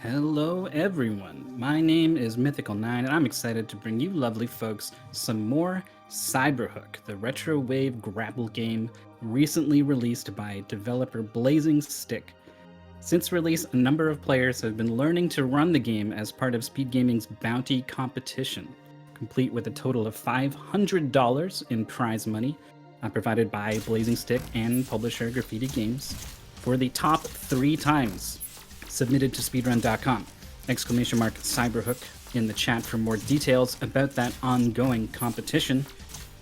Hello, everyone. My name is Mythical9, and I'm excited to bring you lovely folks some more Cyberhook, the retro wave grapple game recently released by developer Blazing Stick. Since release, a number of players have been learning to run the game as part of Speed Gaming's bounty competition, complete with a total of $500 in prize money provided by Blazing Stick and publisher Graffiti Games for the top 3 times submitted to speedrun.com. Exclamation mark Cyberhook in the chat for more details about that ongoing competition.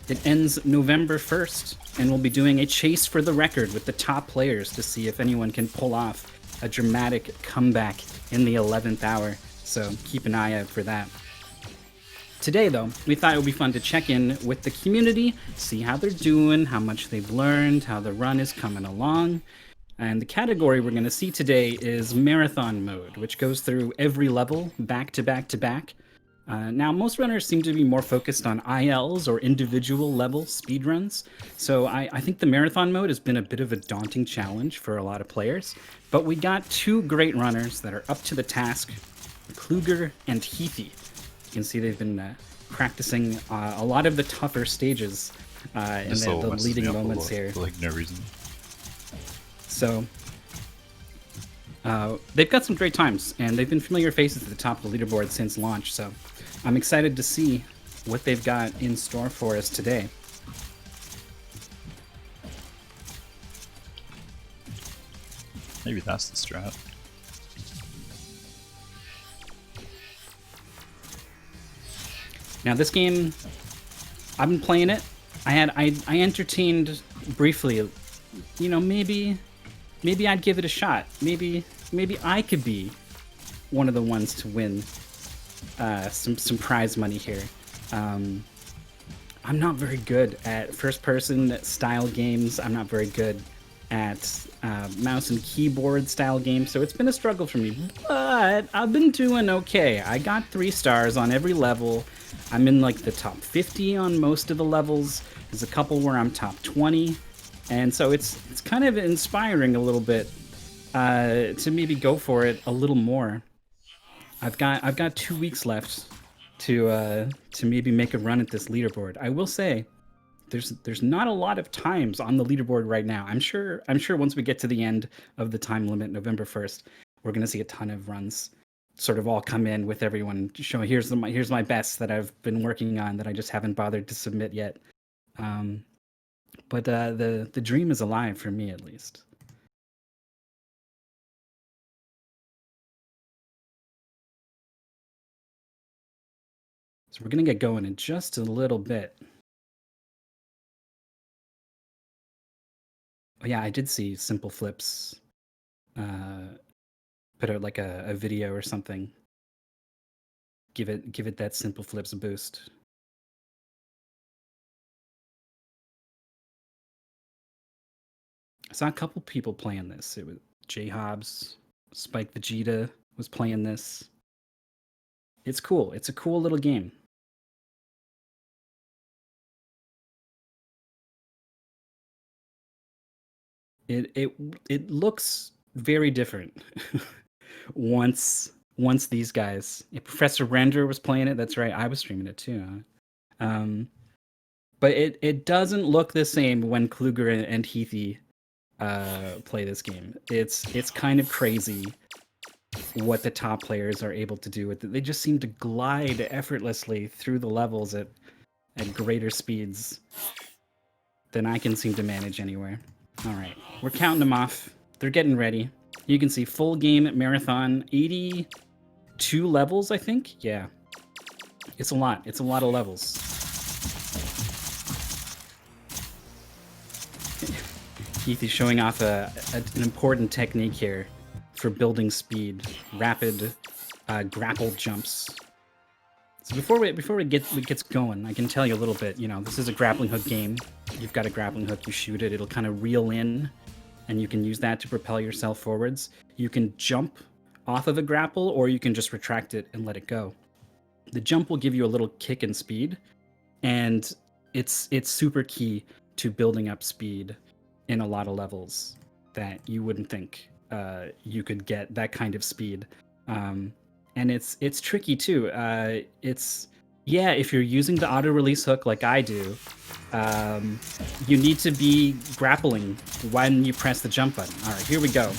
It ends November 1st, and we'll be doing a chase for the record with the top players to see if anyone can pull off a dramatic comeback in the 11th hour, so keep an eye out for that. Today, though, we thought it would be fun to check in with the community, see how they're doing, how much they've learned, how the run is coming along. And the category we're going to see today is Marathon Mode, which goes through every level back to back to back. Now, most runners seem to be more focused on ILs or individual level speedruns, so I think the Marathon Mode has been a bit of a daunting challenge for a lot of players. But we got two great runners that are up to the task, Klooger and Heathy. You can see they've been practicing a lot of the tougher stages in the leading moments here. For like no reason. So they've got some great times, and they've been familiar faces at the top of the leaderboard since launch. So I'm excited to see what they've got in store for us today. Maybe that's the strat. Now this game, I've been playing it. I entertained briefly, you know, maybe I'd give it a shot. Maybe I could be one of the ones to win some prize money here. I'm not very good at first-person style games. I'm not very good at mouse and keyboard style games, so it's been a struggle for me. But I've been doing okay. I got 3 stars on every level. I'm in like the top 50 on most of the levels. There's a couple where I'm top 20. And so it's kind of inspiring a little bit to maybe go for it a little more. I've got 2 weeks left to maybe make a run at this leaderboard. I will say there's not a lot of times on the leaderboard right now. I'm sure once we get to the end of the time limit, November 1st, we're gonna see a ton of runs sort of all come in with everyone showing here's my best that I've been working on that I just haven't bothered to submit yet. But the dream is alive for me, at least. So we're gonna get going in just a little bit. Oh yeah, I did see Simple Flips put out like a video or something. Give it that Simple Flips boost. I saw a couple people playing this. It was J Hobbs, Spike Vegeta was playing this. It's cool. It's a cool little game. It looks very different once these guys. Professor Render was playing it. That's right. I was streaming it too. But it doesn't look the same when Klooger and Heathy play this game. It's kind of crazy what the top players are able to do with it. They just seem to glide effortlessly through the levels at greater speeds than I can seem to manage anywhere. All right, we're counting them off. They're getting ready. You can see full game marathon, 82 levels, I think. Yeah, it's a lot. It's a lot of levels. Heathy showing off an important technique here for building speed, rapid grapple jumps. So before we get going, I can tell you a little bit. You know, this is a grappling hook game. You've got a grappling hook. You shoot it. It'll kind of reel in, and you can use that to propel yourself forwards. You can jump off of a grapple, or you can just retract it and let it go. The jump will give you a little kick in speed, and it's super key to building up speed in a lot of levels that you wouldn't think you could get that kind of speed And it's tricky too. If you're using the auto release hook like I do, you need to be grappling when you press the jump button. All right, here we go.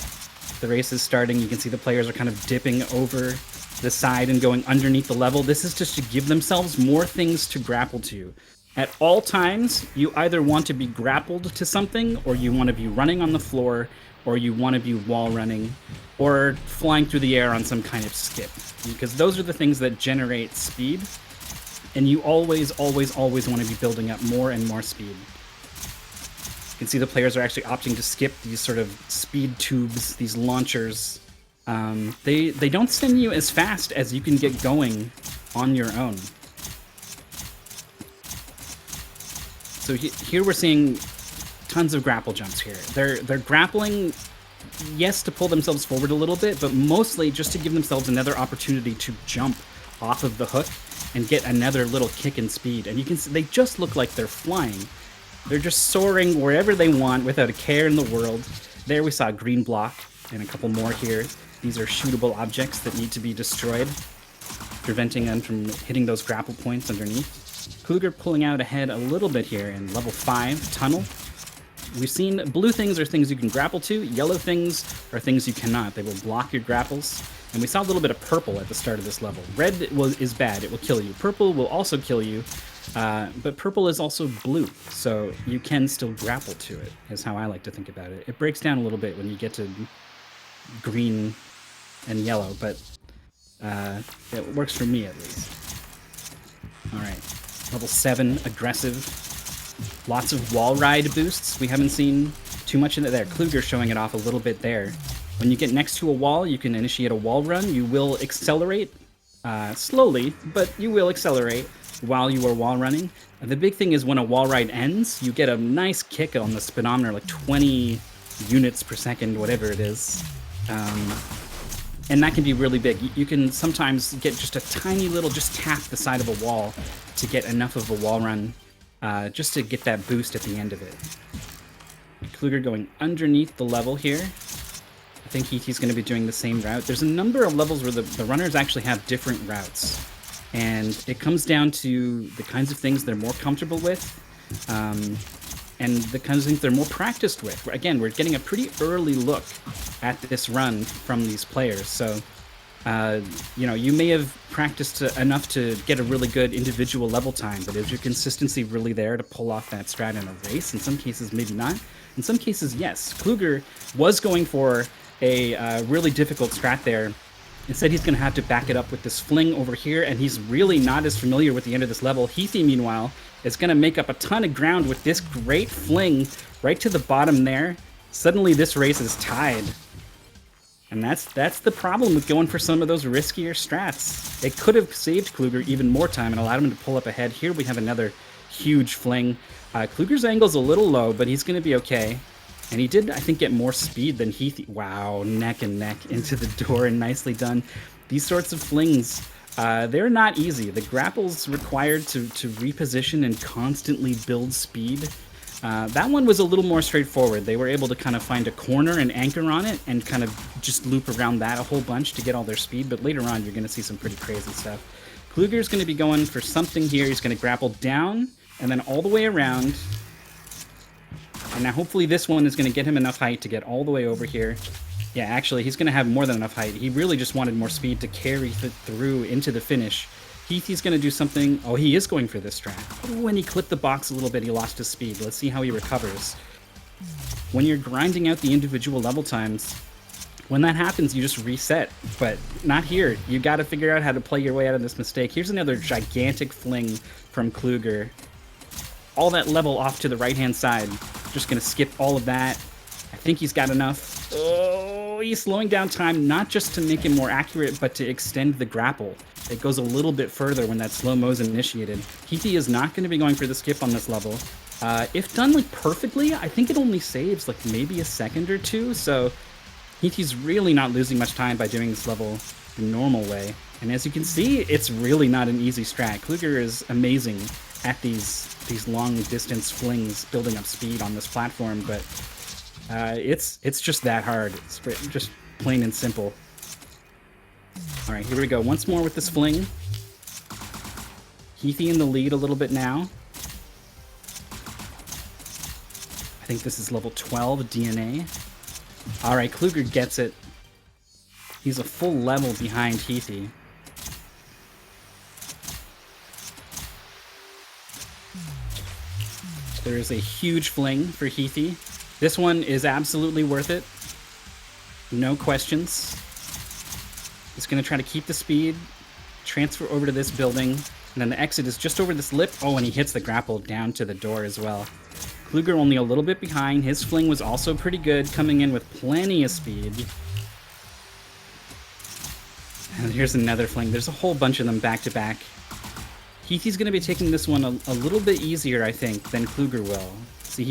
The race is starting. You can see the players are kind of dipping over the side and going underneath the level. This is just to give themselves more things to grapple to. At all times, you either want to be grappled to something, or you want to be running on the floor, or you want to be wall running, or flying through the air on some kind of skip. Because those are the things that generate speed, and you always, always, always want to be building up more and more speed. You can see the players are actually opting to skip these sort of speed tubes, these launchers. They don't send you as fast as you can get going on your own. So here we're seeing tons of grapple jumps here. They're grappling, yes, to pull themselves forward a little bit, but mostly just to give themselves another opportunity to jump off of the hook and get another little kick in speed. And you can see they just look like they're flying. They're just soaring wherever they want without a care in the world. There we saw a green block and a couple more here. These are shootable objects that need to be destroyed, preventing them from hitting those grapple points underneath. Klooger pulling out ahead a little bit here in level 5, Tunnel. We've seen blue things are things you can grapple to, yellow things are things you cannot. They will block your grapples. And we saw a little bit of purple at the start of this level. Red is bad, it will kill you. Purple will also kill you, but purple is also blue, so you can still grapple to it, is how I like to think about it. It breaks down a little bit when you get to green and yellow, but it works for me at least. Alright, level 7, aggressive. Lots of wall ride boosts. We haven't seen too much in it there. Klooger showing it off a little bit there. When you get next to a wall, you can initiate a wall run. You will accelerate slowly, but you will accelerate while you are wall running. And the big thing is when a wall ride ends, you get a nice kick on the speedometer, like 20 units per second, whatever it is. And that can be really big. You can sometimes get just a tiny little, just tap the side of a wall to get enough of a wall run, just to get that boost at the end of it. Klooger going underneath the level here. I think Heathy's going to be doing the same route. There's a number of levels where the runners actually have different routes. And it comes down to the kinds of things they're more comfortable with, and the kinds of things they're more practiced with. Again, we're getting a pretty early look at this run from these players. So, you may have practiced enough to get a really good individual level time, but is your consistency really there to pull off that strat in a race? In some cases, maybe not. In some cases, yes. Klooger was going for a really difficult strat there. Instead, he's going to have to back it up with this fling over here, and he's really not as familiar with the end of this level. Heathy, meanwhile, is going to make up a ton of ground with this great fling right to the bottom there. Suddenly, this race is tied. And that's the problem with going for some of those riskier strats. It could have saved Klooger even more time and allowed him to pull up ahead. Here we have another huge fling. Kluger's angle's a little low, but he's going to be okay. And he did, I think, get more speed than Heathy. Wow, neck and neck into the door, and nicely done. These sorts of flings, they're not easy. The grapples required to reposition and constantly build speed. That one was a little more straightforward. They were able to kind of find a corner and anchor on it and kind of just loop around that a whole bunch to get all their speed. But later on, you're going to see some pretty crazy stuff. Klooger's going to be going for something here. He's going to grapple down and then all the way around. And now hopefully this one is going to get him enough height to get all the way over here. Yeah, actually, he's going to have more than enough height. He really just wanted more speed to carry through into the finish. Heathy's going to do something. Oh, he is going for this strat. Oh, when he clipped the box a little bit, he lost his speed. Let's see how he recovers. When you're grinding out the individual level times, when that happens, you just reset. But not here. You got to figure out how to play your way out of this mistake. Here's another gigantic fling from Klooger. All that level off to the right-hand side. Just going to skip all of that. I think he's got enough. Oh, he's slowing down time, not just to make him more accurate, but to extend the grapple. It goes a little bit further when that slow-mo is initiated. Heathy is not going to be going for the skip on this level. If done like perfectly, I think it only saves like maybe a second or two, so Heathy's really not losing much time by doing this level the normal way. And as you can see, it's really not an easy strat. Klooger is amazing at these long-distance flings, building up speed on this platform, but it's just that hard. It's just plain and simple. All right, here we go. Once more with this fling. Heathy in the lead a little bit now. I think this is level 12 DNA. All right, Klooger gets it. He's a full level behind Heathy. There is a huge fling for Heathy. This one is absolutely worth it. No questions. He's going to try to keep the speed, transfer over to this building, and then the exit is just over this lip. Oh, and he hits the grapple down to the door as well. Klooger only a little bit behind. His fling was also pretty good, coming in with plenty of speed. And here's another fling. There's a whole bunch of them back to back. Heathy's going to be taking this one a little bit easier, I think, than Klooger will. See,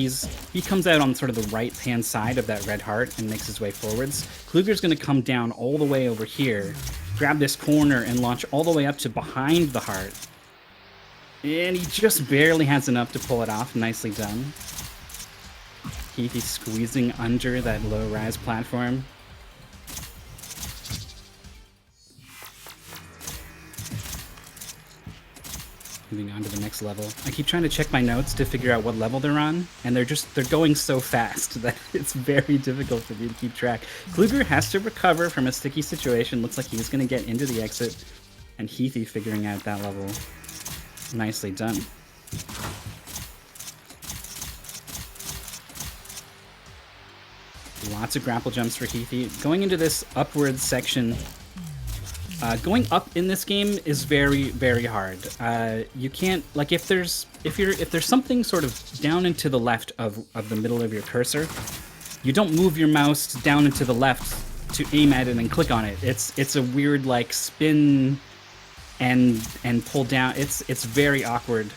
he comes out on sort of the right-hand side of that red heart and makes his way forwards. Klooger's going to come down all the way over here, grab this corner, and launch all the way up to behind the heart. And he just barely has enough to pull it off. Nicely done. Heathy squeezing under that low-rise platform. Moving on to the next level. I keep trying to check my notes to figure out what level they're on, and they're going so fast that it's very difficult for me to keep track. Klooger has to recover from a sticky situation. Looks like he's going to get into the exit, and Heathy figuring out that level. Nicely done. Lots of grapple jumps for Heathy. Going into this upward section, going up in this game is very, very hard. You can't, like, if there's something sort of down and to the left of the middle of your cursor, you don't move your mouse down and to the left to aim at it and click on it. It's a weird, like, spin and pull down. It's very awkward.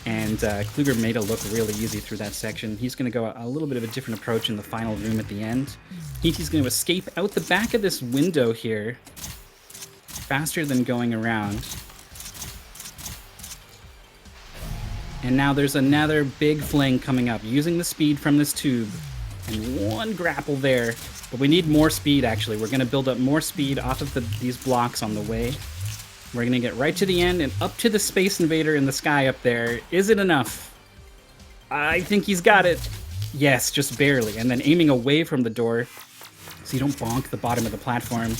And Klooger made it look really easy through that section. He's going to go a little bit of a different approach in the final room at the end. Heathy's going to escape out the back of this window here, faster than going around. And now there's another big fling coming up, using the speed from this tube. And one grapple there. But we need more speed, actually. We're going to build up more speed off of these blocks on the way. We're going to get right to the end and up to the Space Invader in the sky up there. Is it enough? I think he's got it. Yes, just barely. And then aiming away from the door so you don't bonk the bottom of the platform.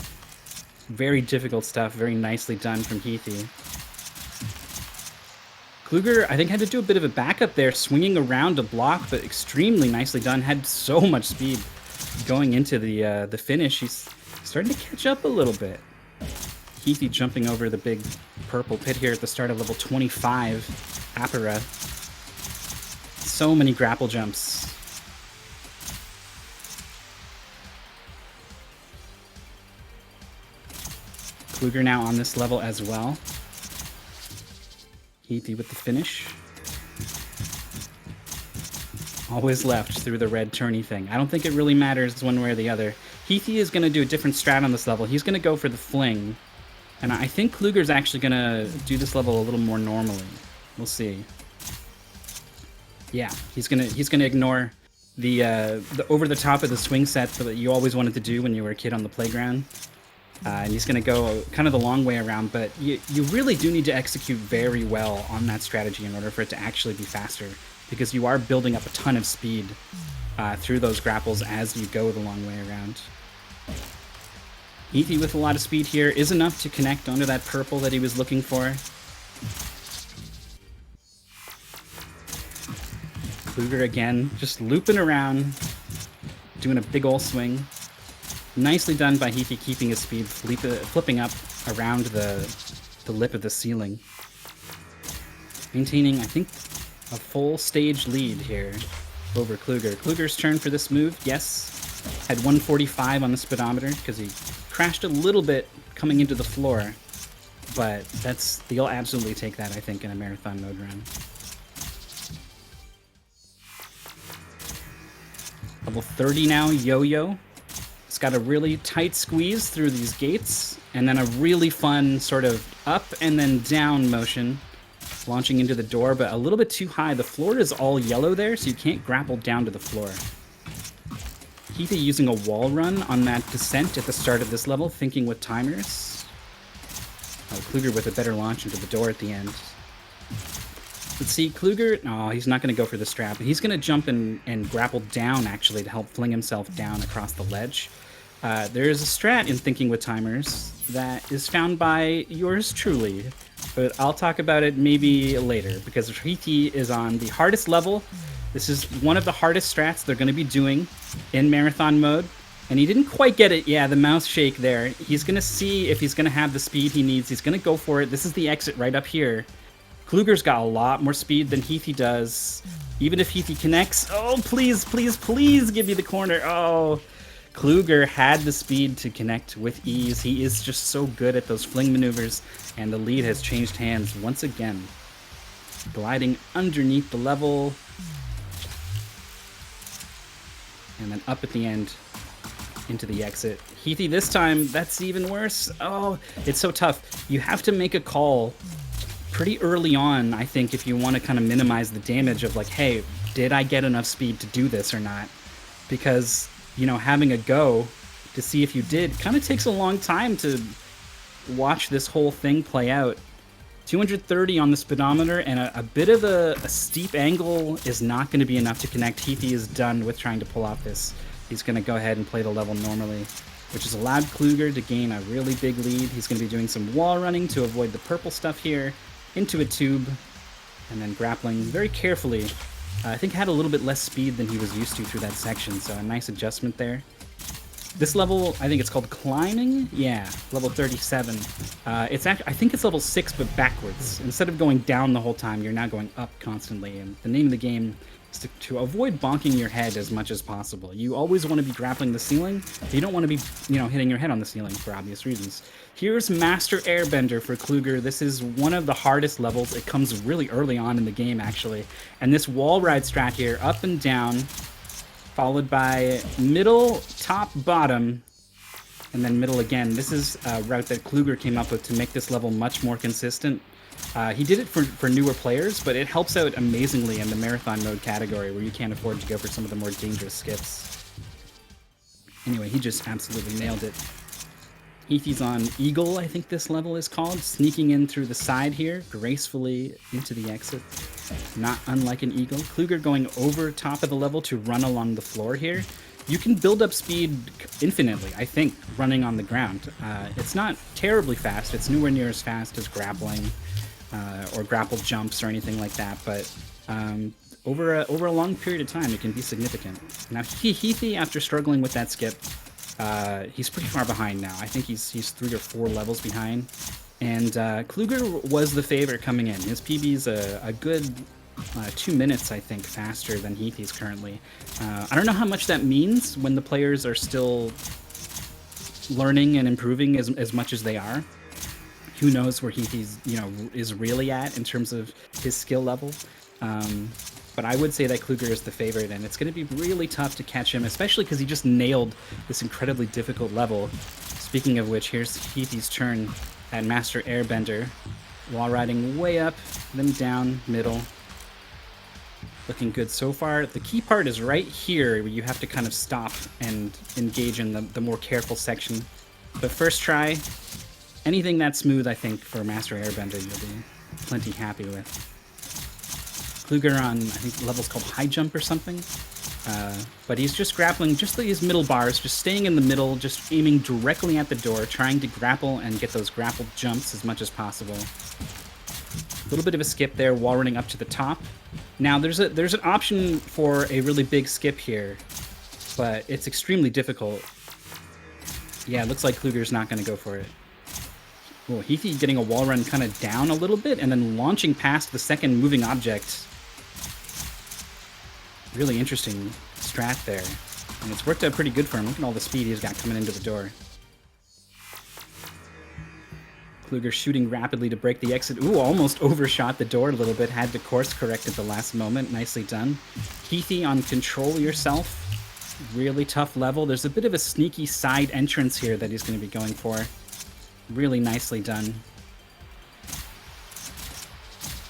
Very difficult stuff. Very nicely done from Heathy. Klooger, I think, had to do a bit of a backup there, swinging around a block, but extremely nicely done. Had so much speed going into the finish. He's starting to catch up a little bit. Heathy jumping over the big purple pit here at the start of level 25. Apera. So many grapple jumps. Klooger now on this level as well. Heathy with the finish. Always left through the red turny thing. I don't think it really matters one way or the other. Heathy is going to do a different strat on this level. He's going to go for the fling. And I think Klooger's actually going to do this level a little more normally. We'll see. Yeah, he's gonna ignore the over the top of the swing set that you always wanted to do when you were a kid on the playground. And he's going to go kind of the long way around, but you really do need to execute very well on that strategy in order for it to actually be faster, because you are building up a ton of speed through those grapples as you go the long way around. Heathy with a lot of speed here is enough to connect onto that purple that he was looking for. Klooger again, just looping around, doing a big ol' swing. Nicely done by Heathy, keeping his speed, flipping up around the lip of the ceiling. Maintaining, I think, a full stage lead here over Klooger. Klooger's turn for this move, yes. Had 145 on the speedometer because he crashed a little bit coming into the floor. But he'll absolutely take that, I think, in a marathon mode run. Level 30 now, Yo-Yo. It's got a really tight squeeze through these gates, and then a really fun sort of up and then down motion, launching into the door, but a little bit too high. The floor is all yellow there, so you can't grapple down to the floor. Heathy using a wall run on that descent at the start of this level, thinking with timers. Klooger with a better launch into the door at the end. Let's see, Klooger, no, he's not going to go for the strap. He's going to jump and grapple down, actually, to help fling himself down across the ledge. There is a strat in Thinking with Timers that is found by yours truly, but I'll talk about it maybe later, because Heathy is on the hardest level. This is one of the hardest strats they're going to be doing in marathon mode, and he didn't quite get it. Yeah, the mouse shake there. He's going to see if he's going to have the speed he needs. He's going to go for it. This is the exit right up here. Klooger's got a lot more speed than Heathy does. Even if Heathy connects, oh, please, please, please give me the corner. Oh, Klooger had the speed to connect with ease. He is just so good at those fling maneuvers, and the lead has changed hands once again. Gliding underneath the level, and then up at the end into the exit. Heathy this time, that's even worse. Oh, it's so tough. You have to make a call pretty early on, I think, if you want to kind of minimize the damage of like, hey, did I get enough speed to do this or not? Because, you know, having a go to see if you did kind of takes a long time to watch this whole thing play out. 230 on the speedometer, and a bit of a steep angle is not going to be enough to connect. Heathy is done with trying to pull off this. He's going to go ahead and play the level normally, which has allowed Klooger to gain a really big lead. He's going to be doing some wall running to avoid the purple stuff here, into a tube, and then grappling very carefully. I think had a little bit less speed than he was used to through that section, so a nice adjustment there. This level, I think it's called climbing? Yeah, level 37. I think it's level 6, but backwards. Instead of going down the whole time, you're now going up constantly, and the name of the game is to avoid bonking your head as much as possible. You always want to be grappling the ceiling. You don't want to be, you know, hitting your head on the ceiling for obvious reasons. Here's Master Airbender for Klooger. This is one of the hardest levels. It comes really early on in the game, actually. And this wall ride strat here, up and down, followed by middle, top, bottom, and then middle again. This is a route that Klooger came up with to make this level much more consistent. He did it for newer players, but it helps out amazingly in the marathon mode category where you can't afford to go for some of the more dangerous skips. Anyway, he just absolutely nailed it. Heathy's on Eagle, I think this level is called, sneaking in through the side here, gracefully into the exit. Not unlike an Eagle. Klooger going over top of the level to run along the floor here. You can build up speed infinitely, I think, running on the ground. It's not terribly fast. It's nowhere near as fast as grappling or grapple jumps or anything like that, but over a long period of time, it can be significant. Now, Heathy, after struggling with that skip, he's pretty far behind now. I think he's 3 or 4 levels behind. And Klooger was the favorite coming in. His PB's a good 2 minutes, I think, faster than Heathy's currently. I don't know how much that means when the players are still learning and improving as much as they are. Who knows where Heathy's, you know, is really at in terms of his skill level. But I would say that Klooger is the favorite, and it's going to be really tough to catch him, especially because he just nailed this incredibly difficult level. Speaking of which, here's Heathy's turn at Master Airbender. Wall riding way up, then down, middle. Looking good so far. The key part is right here, where you have to kind of stop and engage in the more careful section. But first try, anything that smooth, I think, for Master Airbender, you'll be plenty happy with. Klooger on, I think the level's called High Jump or something. But he's just grappling just these middle bars, just staying in the middle, just aiming directly at the door, trying to grapple and get those grapple jumps as much as possible. A little bit of a skip there, wall running up to the top. Now, there's an option for a really big skip here, but it's extremely difficult. Yeah, it looks like Klooger's not going to go for it. Oh, Heathy getting a wall run kind of down a little bit and then launching past the second moving object. Really interesting strat there. And it's worked out pretty good for him. Look at all the speed he's got coming into the door. Klooger shooting rapidly to break the exit. Ooh, almost overshot the door a little bit. Had to course correct at the last moment. Nicely done. Heathy on Control Yourself. Really tough level. There's a bit of a sneaky side entrance here that he's going to be going for. Really nicely done.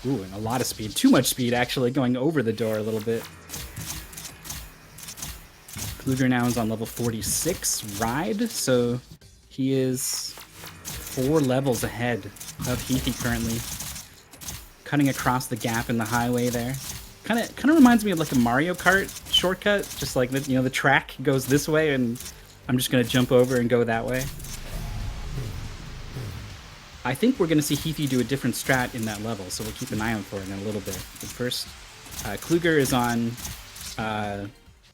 Ooh, and a lot of speed. Too much speed, actually, going over the door a little bit. Klooger now is on level 46 ride, so he is 4 levels ahead of Heathy currently. Cutting across the gap in the highway there. Kind of reminds me of like a Mario Kart shortcut. Just like, the track goes this way and I'm just going to jump over and go that way. I think we're going to see Heathy do a different strat in that level, so we'll keep an eye out for it in a little bit. But first, Klooger is on a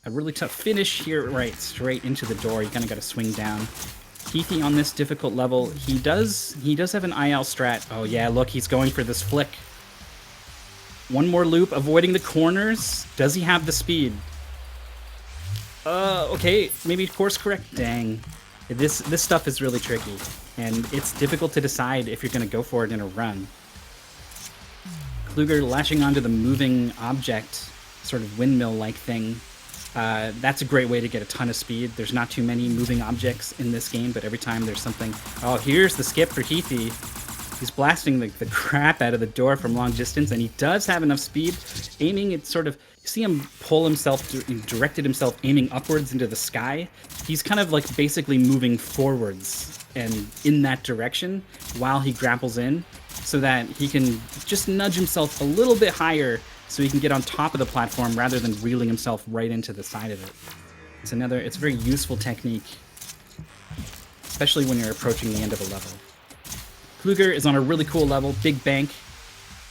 really tough finish here, right, straight into the door. You kind of got to swing down. Heathy on this difficult level, he does have an IL strat. Oh yeah, look, he's going for this flick. One more loop, avoiding the corners. Does he have the speed? Okay, maybe course correct. Dang. This stuff is really tricky, and it's difficult to decide if you're going to go for it in a run. Klooger lashing onto the moving object, sort of windmill-like thing. That's a great way to get a ton of speed. There's not too many moving objects in this game, but every time there's something... Oh, here's the skip for Heathy. He's blasting the crap out of the door from long distance, and he does have enough speed. Aiming, it's sort of... You see him pull himself, directed himself aiming upwards into the sky. He's kind of like basically moving forwards and in that direction while he grapples in, so that he can just nudge himself a little bit higher so he can get on top of the platform rather than reeling himself right into the side of it. It's a very useful technique, especially when you're approaching the end of a level. Klooger is on a really cool level, big bank.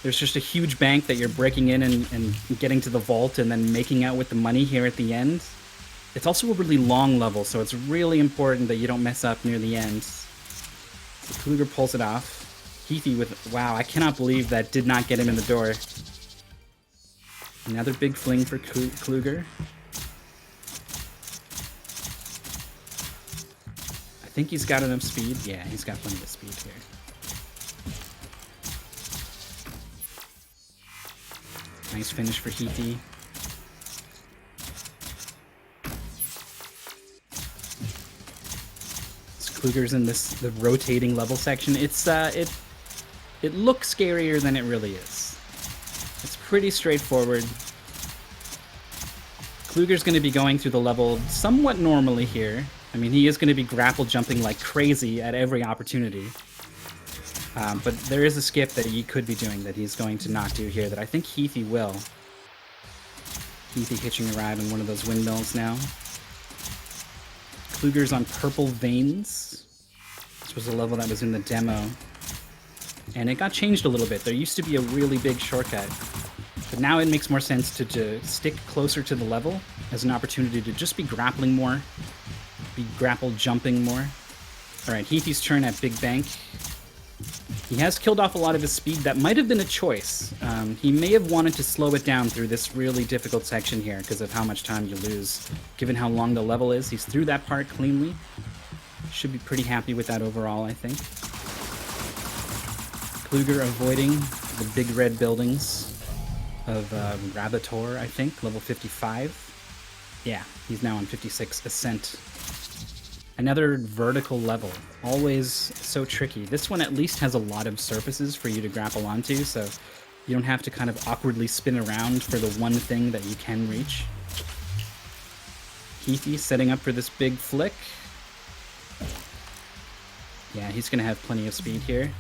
There's just a huge bank that you're breaking in and getting to the vault and then making out with the money here at the end. It's also a really long level, so it's really important that you don't mess up near the end. So Klooger pulls it off. Heathy with... Wow, I cannot believe that did not get him in the door. Another big fling for Klooger. I think he's got enough speed. Yeah, he's got plenty of speed here. Nice finish for Heathy. Klooger's in the rotating level section. It looks scarier than it really is. It's pretty straightforward. Klooger's going to be going through the level somewhat normally here. I mean, he is going to be grapple jumping like crazy at every opportunity. But there is a skip that he could be doing that he's going to not do here that I think Heathy will. Heathy hitching a ride on one of those windmills now. Klooger's on Purple Veins. This was a level that was in the demo. And it got changed a little bit. There used to be a really big shortcut. But now it makes more sense to stick closer to the level as an opportunity to just be grappling more. Be grapple jumping more. Alright, Heathy's turn at Big Bank. He has killed off a lot of his speed. That might have been a choice. He may have wanted to slow it down through this really difficult section here because of how much time you lose. Given how long the level is, he's through that part cleanly. Should be pretty happy with that overall, I think. Klooger avoiding the big red buildings of Rabator, I think, level 55. Yeah, he's now on 56 Ascent. Another vertical level, always so tricky. This one at least has a lot of surfaces for you to grapple onto, so you don't have to kind of awkwardly spin around for the one thing that you can reach. Heathy setting up for this big flick. Yeah, he's going to have plenty of speed here.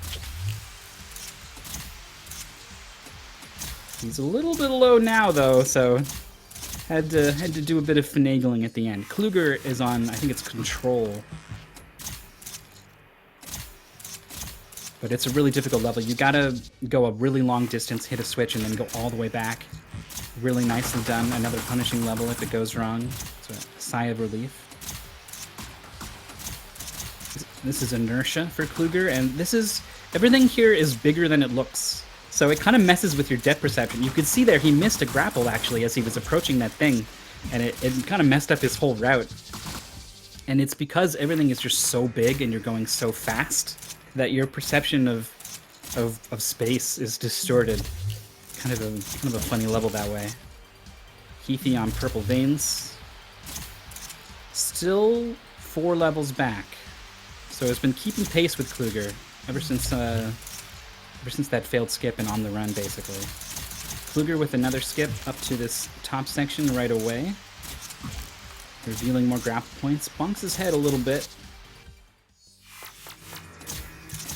He's a little bit low now, though, so had to do a bit of finagling at the end. Klooger is on, I think it's Control. But it's a really difficult level. You gotta go a really long distance, hit a switch, and then go all the way back. Really nicely done. Another punishing level if it goes wrong. It's a sigh of relief. This is Inertia for Klooger, and everything here is bigger than it looks. So it kind of messes with your depth perception. You could see there he missed a grapple, actually, as he was approaching that thing. And it kind of messed up his whole route. And it's because everything is just so big and you're going so fast that your perception of space is distorted. Kind of a funny level that way. Heathy on Purple Veins. Still 4 levels back. So it's been keeping pace with Klooger ever since that failed skip and on the run, basically. Klooger with another skip up to this top section right away. Revealing more grapple points. Bonks his head a little bit.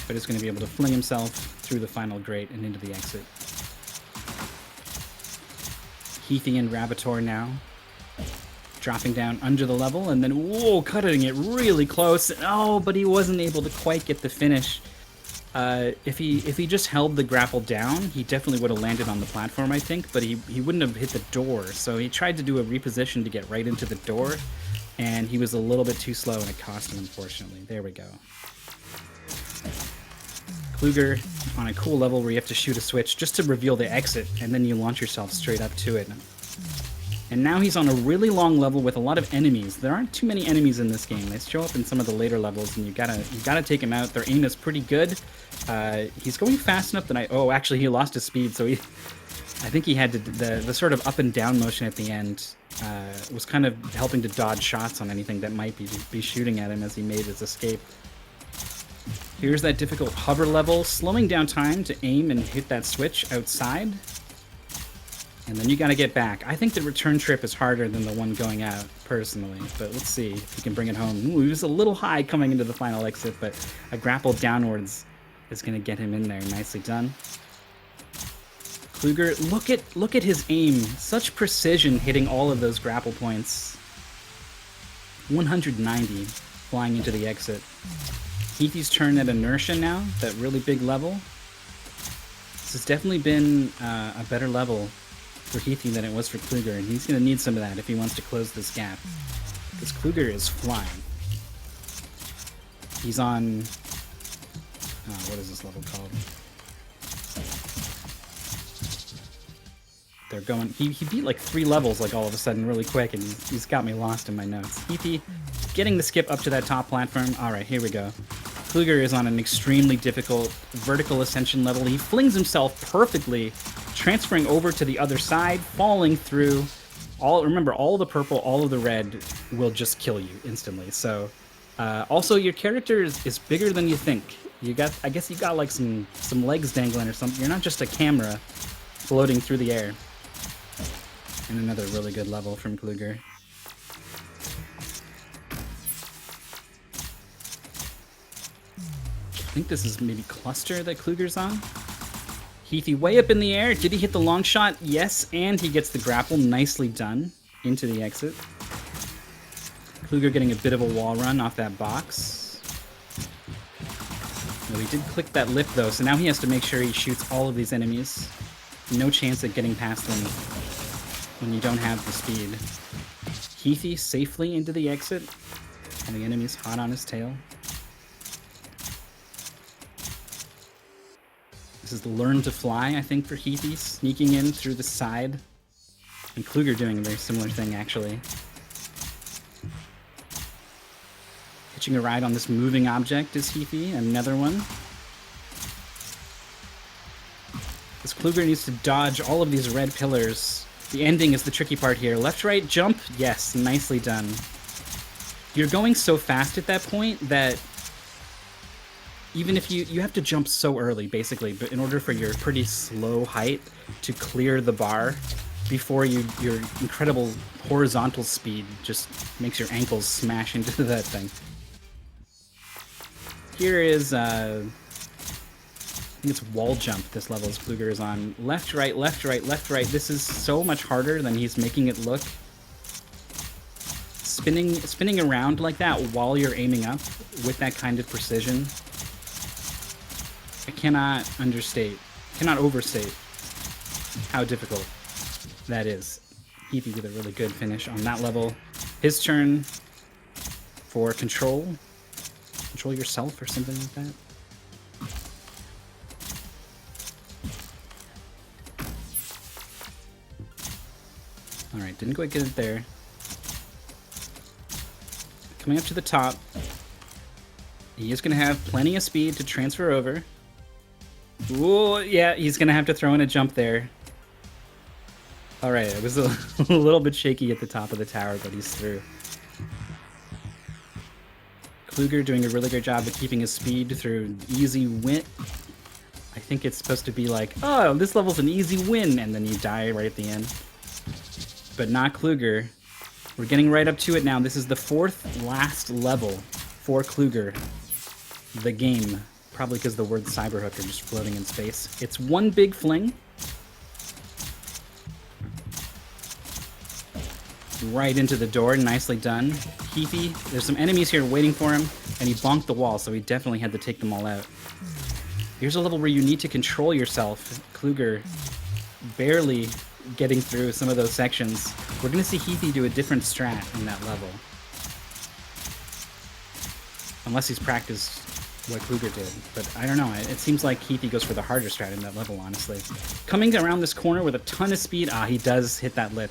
but is going to be able to fling himself through the final grate and into the exit. Heathy and Rabator now. Dropping down under the level, and then, whoa, cutting it really close. Oh, but he wasn't able to quite get the finish. If he just held the grapple down, he definitely would have landed on the platform, I think, but he wouldn't have hit the door. So he tried to do a reposition to get right into the door, and he was a little bit too slow, and it cost him, unfortunately. There we go. Klooger on a cool level where you have to shoot a switch just to reveal the exit, and then you launch yourself straight up to it. And now he's on a really long level with a lot of enemies. There aren't too many enemies in this game. They show up in some of the later levels, and you gotta take him out. Their aim is pretty good. He's going fast enough that oh, actually, he lost his speed, so I think he had to, the sort of up and down motion at the end was kind of helping to dodge shots on anything that might be shooting at him as he made his escape. Here's that difficult hover level, slowing down time to aim and hit that switch outside. And then you gotta get back. I think the return trip is harder than the one going out, personally. But let's see if he can bring it home. Ooh, he was a little high coming into the final exit, but a grapple downwards is gonna get him in there. Nicely done. Klooger, look at his aim. Such precision hitting all of those grapple points. 190 flying into the exit. Heathy's turn at inertia now, that really big level. This has definitely been a better level for Heathy than it was for Klooger, and he's going to need some of that if he wants to close this gap. Because Klooger is flying. He's on... what is this level called? They're going... He beat like 3 levels like all of a sudden really quick, and he's got me lost in my notes. Heathy getting the skip up to that top platform. Alright, here we go. Klooger is on an extremely difficult vertical ascension level. He flings himself perfectly, transferring over to the other side, falling through. Remember, all of the purple, all of the red will just kill you instantly. So, also your character is bigger than you think. I guess you got like some legs dangling or something. You're not just a camera floating through the air. And another really good level from Klooger. I think this is maybe Cluster that Klooger's on. Heathy way up in the air. Did he hit the long shot? Yes, and he gets the grapple. Nicely done into the exit. Klooger getting a bit of a wall run off that box. No, he did click that lip though, so now he has to make sure he shoots all of these enemies. No chance at getting past them when you don't have the speed. Heathy safely into the exit, and the enemy's hot on his tail. This is the learn to fly, I think, for Heathy, sneaking in through the side. And Klooger doing a very similar thing, actually. Hitching a ride on this moving object is Heathy, another one. This Klooger needs to dodge all of these red pillars. The ending is the tricky part here. Left, right, jump. Yes, nicely done. You're going so fast at that point that even if you have to jump so early, basically, but in order for your pretty slow height to clear the bar before your incredible horizontal speed just makes your ankles smash into that thing. Here is, I think it's wall jump this level as Klooger is on. Left, right, left, right, left, right. This is so much harder than he's making it look. Spinning around like that while you're aiming up with that kind of precision. I cannot overstate how difficult that is. Heathy with a really good finish on that level. His turn for control. Control yourself or something like that. Alright, didn't quite get it there. Coming up to the top. He is going to have plenty of speed to transfer over. Ooh, yeah, he's going to have to throw in a jump there. Alright, it was a little bit shaky at the top of the tower, but he's through. Klooger doing a really good job of keeping his speed through easy win. I think it's supposed to be like, oh, this level's an easy win, and then you die right at the end. But not Klooger. We're getting right up to it now. This is the 4th last level for Klooger. The game. probably because the words cyberhook are just floating in space. It's one big fling. Right into the door, nicely done. Heathy, there's some enemies here waiting for him, and he bonked the wall, so he definitely had to take them all out. Here's a level where you need to control yourself. Klooger barely getting through some of those sections. We're going to see Heathy do a different strat in that level. Unless he's practiced what Klooger did. But I don't know, it seems like Heathy goes for the harder strat in that level, honestly. Coming around this corner with a ton of speed, he does hit that lip.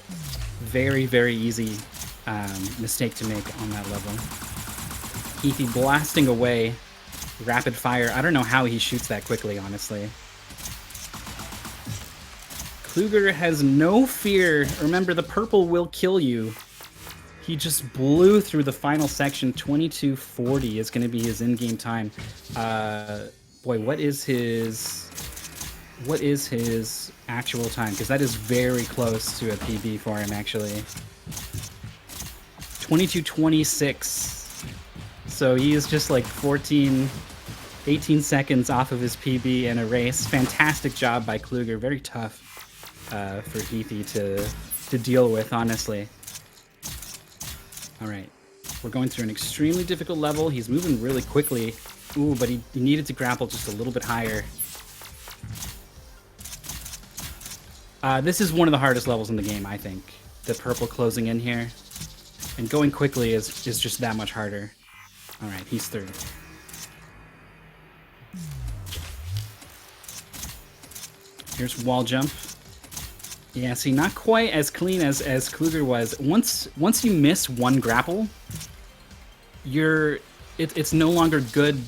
Very, very easy mistake to make on that level. Heathy blasting away, rapid fire. I don't know how he shoots that quickly, honestly. Klooger has no fear. Remember, the purple will kill you. He just blew through the final section. 22:40 is going to be his in-game time. Boy, what is his actual time? Because that is very close to a PB for him, actually. 22:26. So he is just like 18 seconds off of his PB in a race. Fantastic job by Klooger. Very tough for Heathy to deal with, honestly. All right, we're going through an extremely difficult level. He's moving really quickly. Ooh, but he needed to grapple just a little bit higher. This is one of the hardest levels in the game, I think. The purple closing in here. And going quickly is just that much harder. All right, he's through. Here's wall jump. Yeah, see, not quite as clean as Klooger was. Once you miss one grapple, it's no longer good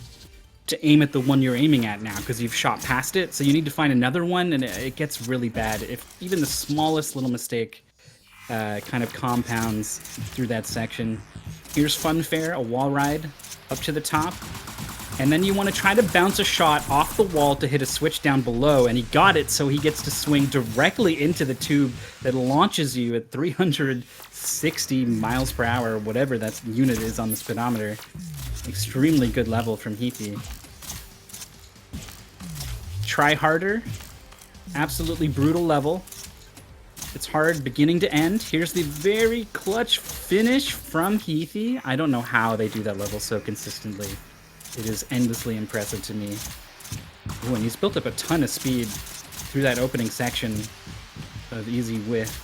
to aim at the one you're aiming at now because you've shot past it. So you need to find another one, and it gets really bad. If even the smallest little mistake kind of compounds through that section. Here's Funfair, a wall ride up to the top. And then you want to try to bounce a shot off the wall to hit a switch down below, and he got it, so he gets to swing directly into the tube that launches you at 360 miles per hour, whatever that unit is on the speedometer. Extremely good level from Heathy. Try harder. Absolutely brutal level. It's hard beginning to end. Here's the very clutch finish from Heathy. I don't know how they do that level so consistently. It is endlessly impressive to me. Ooh, and he's built up a ton of speed through that opening section of Easy Width.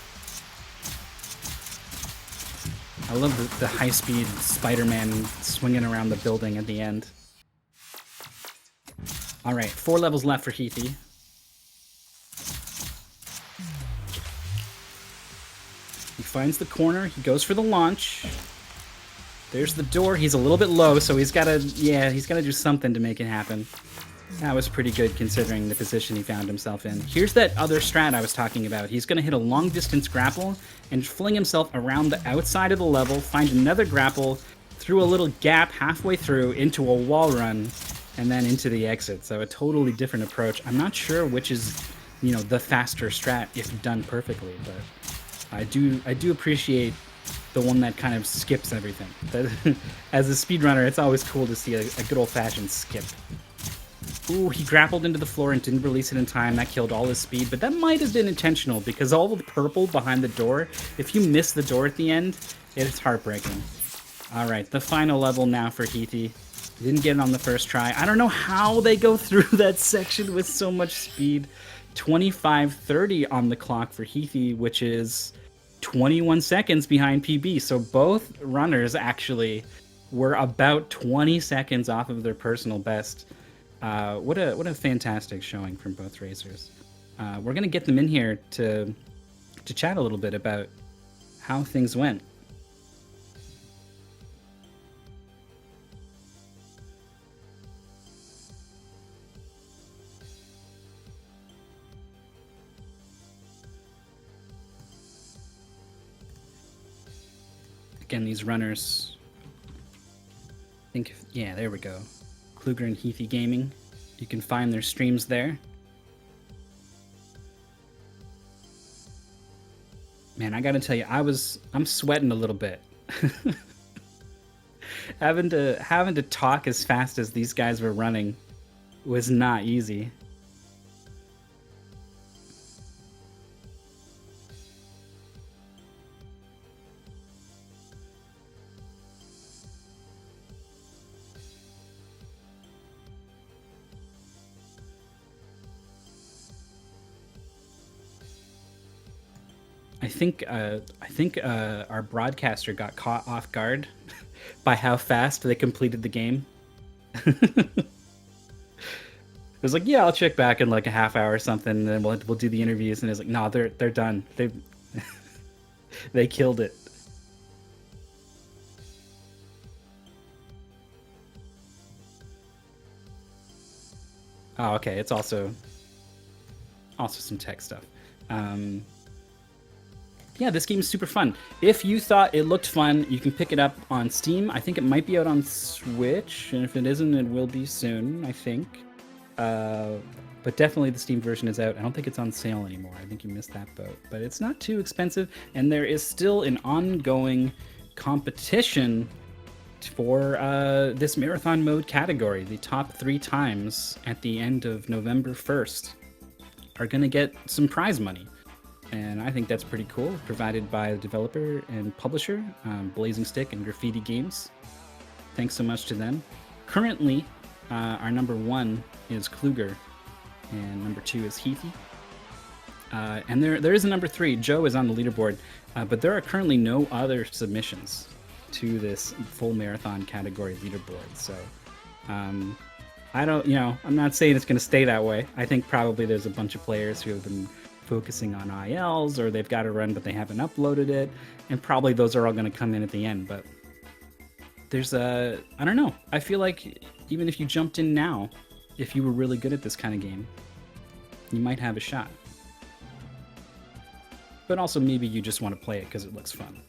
I love the high-speed Spider-Man swinging around the building at the end. All right, 4 levels left for Heathy. He finds the corner. He goes for the launch. There's the door. He's a little bit low, so he's got to do something to make it happen. That was pretty good considering the position he found himself in. Here's that other strat I was talking about. He's going to hit a long-distance grapple and fling himself around the outside of the level, find another grapple through a little gap halfway through into a wall run, and then into the exit. So a totally different approach. I'm not sure which is, the faster strat if done perfectly, but I do appreciate the one that kind of skips everything. As a speedrunner, it's always cool to see a good old-fashioned skip. Ooh, he grappled into the floor and didn't release it in time. That killed all his speed, but that might have been intentional because all the purple behind the door, if you miss the door at the end, it's heartbreaking. All right, the final level now for Heathy. Didn't get it on the first try. I don't know how they go through that section with so much speed. 25:30 on the clock for Heathy, which is 21 seconds behind PB. So both runners actually were about 20 seconds off of their personal best. What a fantastic showing from both racers. We're gonna get them in here to chat a little bit about how things went. Again, these runners, yeah, there we go. Klooger and Heathy Gaming. You can find their streams there. Man, I gotta tell you, I'm sweating a little bit. having to talk as fast as these guys were running was not easy. I think our broadcaster got caught off guard by how fast they completed the game. It was like, yeah, I'll check back in like a half hour or something, and then we'll do the interviews. And it's like, no, they're done. They killed it. Oh, okay. It's also some tech stuff. Yeah, this game is super fun. If you thought it looked fun, you can pick it up on Steam. I think it might be out on Switch, and if it isn't, it will be soon, I think. But definitely the Steam version is out. I don't think it's on sale anymore. I think you missed that boat. But it's not too expensive, and there is still an ongoing competition for this marathon mode category. The top 3 times at the end of November 1st are going to get some prize money. And I think that's pretty cool, provided by the developer and publisher, Blazing Stick and Graffiti Games. Thanks so much to them. Currently, our number 1 is Klooger, and number 2 is Heathy. And there is a number 3. Joe is on the leaderboard, but there are currently no other submissions to this full marathon category leaderboard. So I don't, I'm not saying it's going to stay that way. I think probably there's a bunch of players who have been focusing on ILs, or they've got a run but they haven't uploaded it, and probably those are all going to come in at the end. But there's I don't know, I feel like even if you jumped in now, if you were really good at this kind of game, you might have a shot. But also maybe you just want to play it because it looks fun,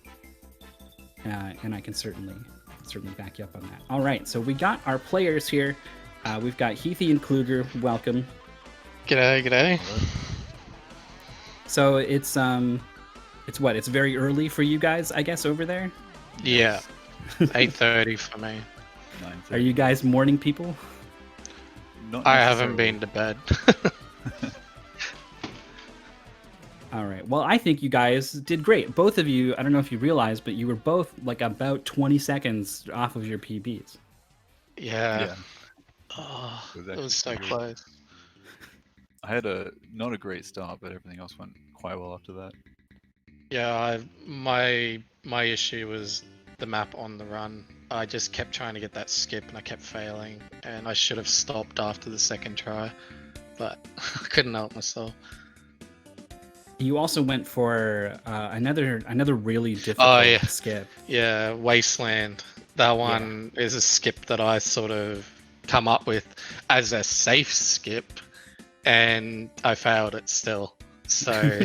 and I can certainly back you up on that. All right, so we got our players here. We've got Heathy and Klooger. Welcome. G'day. So it's what? It's very early for you guys, I guess, over there? Yeah. 8:30 for me. 9:30. Are you guys morning people? Not I haven't necessarily. been to bed. All right. Well, I think you guys did great. Both of you, I don't know if you realized, but you were both like about 20 seconds off of your PBs. Yeah. Yeah. Oh, It was it was so actually close. I had not a great start, but everything else went quite well after that. Yeah, my issue was the map on the run. I just kept trying to get that skip and I kept failing, and I should have stopped after the second try, but I couldn't help myself. You also went for another really difficult skip. Yeah, Wasteland. That one is a skip that I sort of come up with as a safe skip, and I failed it still. So,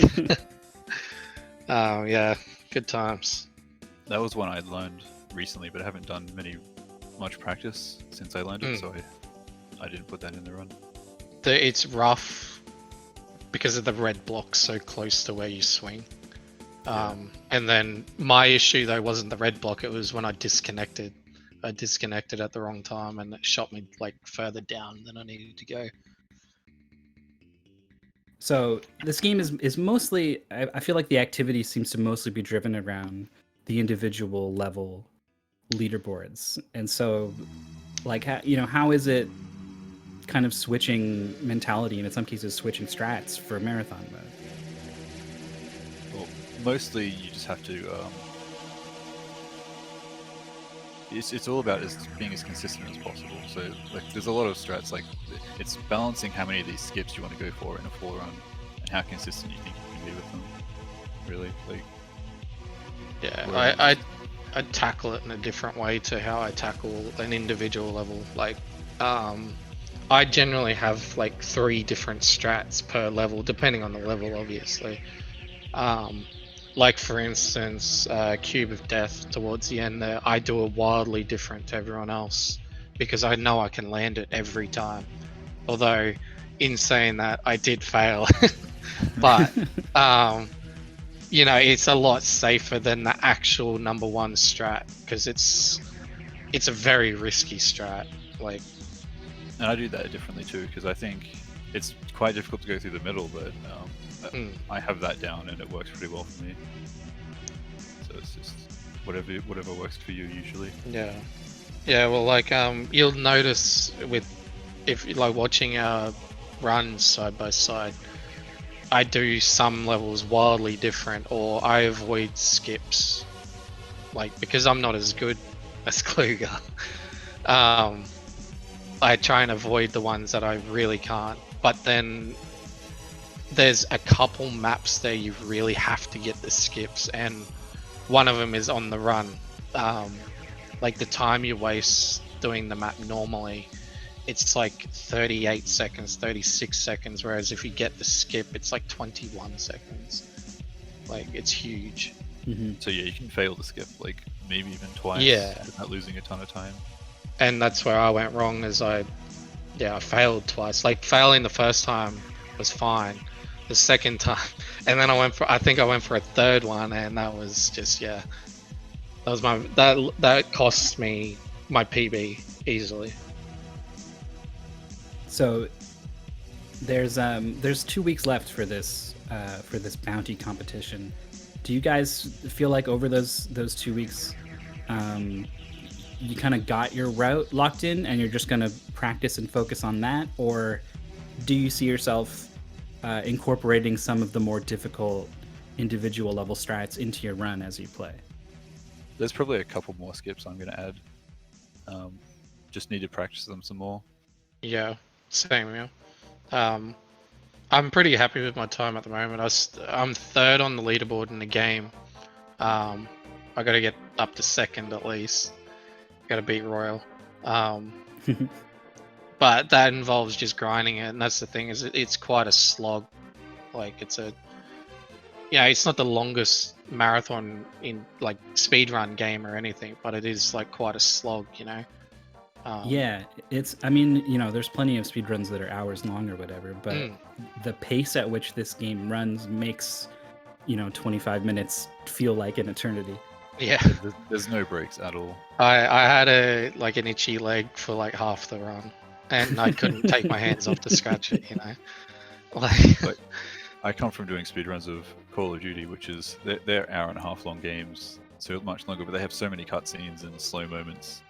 yeah, good times. That was one I learned recently, but I haven't done much practice since I learned it, so I didn't put that in the run. It's rough because of the red block so close to where you swing. And then my issue though wasn't the red block, it was when I disconnected. I disconnected at the wrong time and it shot me like further down than I needed to go. So this game is mostly, I feel like the activity seems to mostly be driven around the individual level leaderboards. And so like, how is it kind of switching mentality and in some cases switching strats for marathon mode? Well, mostly you just have to. It's all about being as consistent as possible. So like, there's a lot of strats. Like, it's balancing how many of these skips you want to go for in a full run, and how consistent you think you can be with them. Really, like. Yeah, I tackle it in a different way to how I tackle an individual level. Like, I generally have like 3 different strats per level, depending on the level, obviously. Like for instance, Cube of Death towards the end there, I do it wildly different to everyone else because I know I can land it every time. Although, in saying that, I did fail. But, it's a lot safer than the actual number 1 strat because it's a very risky strat. Like, And I do that differently too, because I think it's quite difficult to go through the middle, but I have that down and it works pretty well for me. So it's just whatever works for you usually. Yeah. Yeah, well, like, you'll notice if you like watching our runs side by side, I do some levels wildly different, or I avoid skips, like, because I'm not as good as Klooger. I try and avoid the ones that I really can't, but then there's a couple maps there you really have to get the skips, and one of them is on the run. Like, the time you waste doing the map normally, it's like 38 seconds, 36 seconds, whereas if you get the skip, it's like 21 seconds. Like, it's huge. So yeah, you can fail the skip like maybe even twice without losing a ton of time. And that's where I went wrong, is I failed twice. Like, failing the first time was fine. The second time, and then I think I went for a third one, and that was just, that was that cost me my PB easily. So there's 2 weeks left for this bounty competition. Do you guys feel like over those 2 weeks, you kind of got your route locked in and you're just going to practice and focus on that? Or do you see yourself incorporating some of the more difficult individual level strats into your run as you play? There's probably a couple more skips I'm going to add. Just need to practice them some more. Yeah, same here. I'm pretty happy with my time at the moment. I'm third on the leaderboard in the game. I got to get up to second at least. Got to beat Royal. But that involves just grinding it, and that's the thing, is it's quite a slog. Like, it's not the longest marathon in like speedrun game or anything, but it is like quite a slog, you know. Yeah, I mean, there's plenty of speedruns that are hours long or whatever, but the pace at which this game runs makes 25 minutes feel like an eternity. Yeah. There's no breaks at all. I had an itchy leg for like half the run, and I couldn't take my hands off to scratch it, Like, I come from doing speedruns of Call of Duty, which is they're hour-and-a-half long games, so much longer, but they have so many cutscenes and slow moments.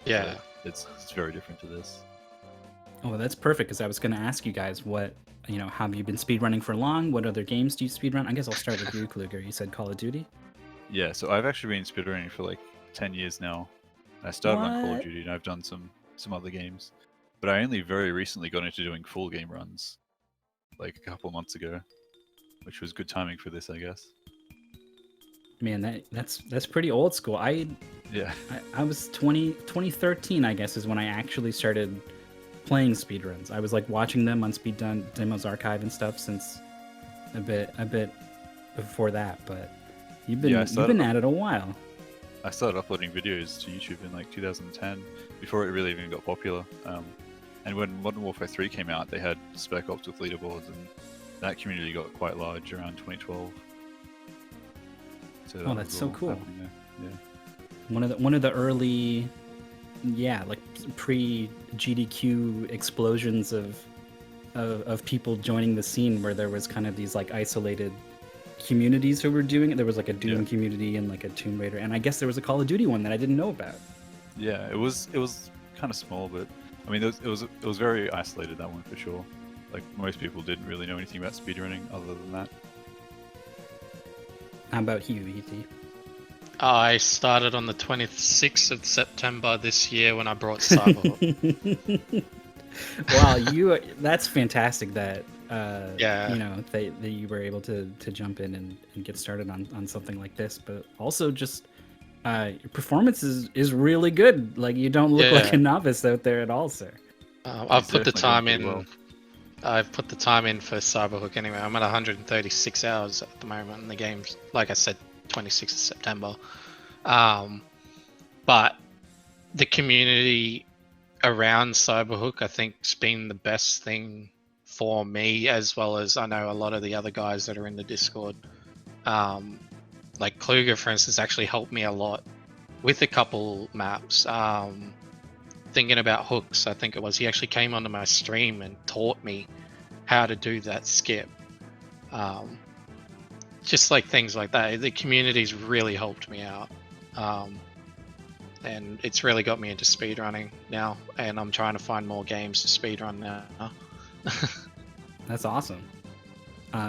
Yeah. So it's very different to this. Oh, that's perfect, because I was going to ask you guys what, have you been speedrunning for long? What other games do you speedrun? I guess I'll start with you, Klooger. You said Call of Duty? Yeah, so I've actually been speedrunning for like 10 years now. I started on Call of Duty, and I've done some other games. But I only very recently got into doing full game runs, like a couple months ago, which was good timing for this, I guess. Man, that's pretty old school. I was 2013, I guess, is when I actually started playing speedruns. I was like watching them on Speed Demos Archive and stuff since a bit before that, but you've been at it a while. I started uploading videos to YouTube in like 2010, before it really even got popular. And when Modern Warfare 3 came out, they had Spec Ops with leaderboards, and that community got quite large around 2012. So that's so cool. Yeah. One of the early, like pre GDQ explosions of people joining the scene, where there was kind of these like isolated communities who were doing it. There was like a Doom community and like a Tomb Raider, and I guess there was a Call of Duty one that I didn't know about. Yeah, it was kind of small, but I mean, it was very isolated, that one for sure. Like, most people didn't really know anything about speedrunning other than that. How about you, Heathy? I started on the 26th of September this year when I brought Cyberhook. Wow, that's fantastic that that you were able to jump in and get started on something like this, but also just your performance is really good. Like, you don't look like a novice out there at all, sir. I've put the time in. Well. I've put the time in for Cyberhook anyway. I'm at 136 hours at the moment, and the game's, like I said, 26th of September. But the community around Cyberhook, I think, has been the best thing for me, as well as I know a lot of the other guys that are in the Discord. Like Klooger, for instance, actually helped me a lot with a couple maps. thinking about hooks, I think it was. He actually came onto my stream and taught me how to do that skip. Just like things like that. The community's really helped me out. And it's really got me into speedrunning now, and I'm trying to find more games to speedrun now. That's awesome.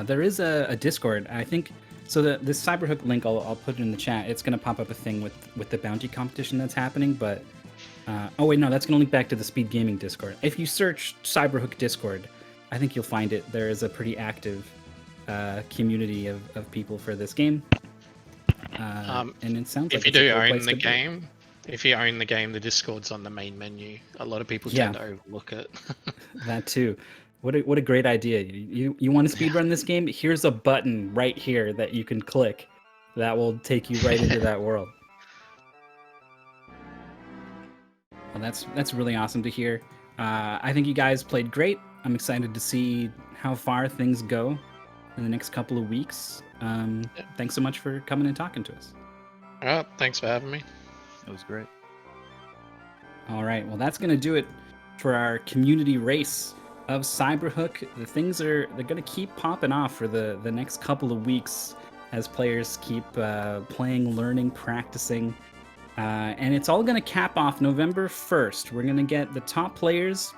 There is a Discord, I think. So this Cyberhook link, I'll put it in the chat. It's going to pop up a thing with the bounty competition that's happening, but oh wait, no, that's going to link back to the Speed Gaming Discord. If you search Cyberhook Discord, I think you'll find it. There is a pretty active community of people for this game, and it sounds like if you do own the game. If you own the game, the Discord's on the main menu. A lot of people tend to overlook it. That too. What a great idea. You want to speedrun this game? Here's a button right here that you can click that will take you right into that world. Well, that's really awesome to hear. I think you guys played great. I'm excited to see how far things go in the next couple of weeks. Thanks so much for coming and talking to us. All right, thanks for having me. It was great. All right, well, that's going to do it for our community race of Cyberhook. The things they're going to keep popping off for the next couple of weeks as players keep playing, learning, practicing. And it's all going to cap off November 1st. We're going to get the top players.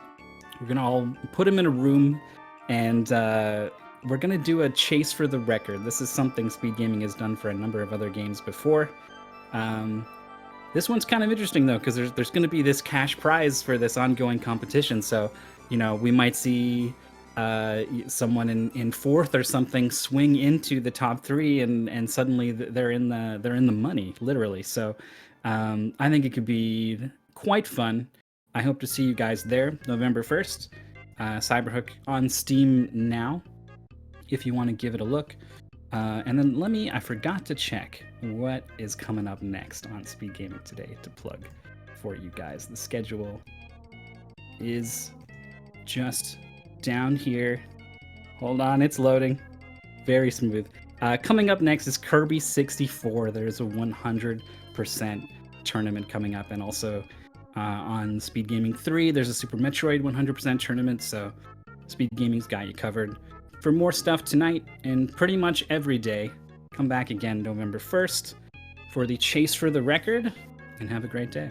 We're going to all put them in a room, and we're going to do a chase for the record. This is something Speed Gaming has done for a number of other games before. This one's kind of interesting, though, because there's going to be this cash prize for this ongoing competition. So, we might see someone in fourth or something swing into the top three, and suddenly they're in the money, literally. So, I think it could be quite fun. I hope to see you guys there, November 1st. Cyberhook on Steam now, if you want to give it a look. And then I forgot to check what is coming up next on Speed Gaming today to plug for you guys. The schedule is just down here. Hold on, it's loading. Very smooth. Coming up next is Kirby 64. There's a 100% tournament coming up, and also on Speed Gaming 3, there's a Super Metroid 100% tournament, so Speed Gaming's got you covered. For more stuff tonight and pretty much every day, come back again November 1st for the chase for the record, and have a great day.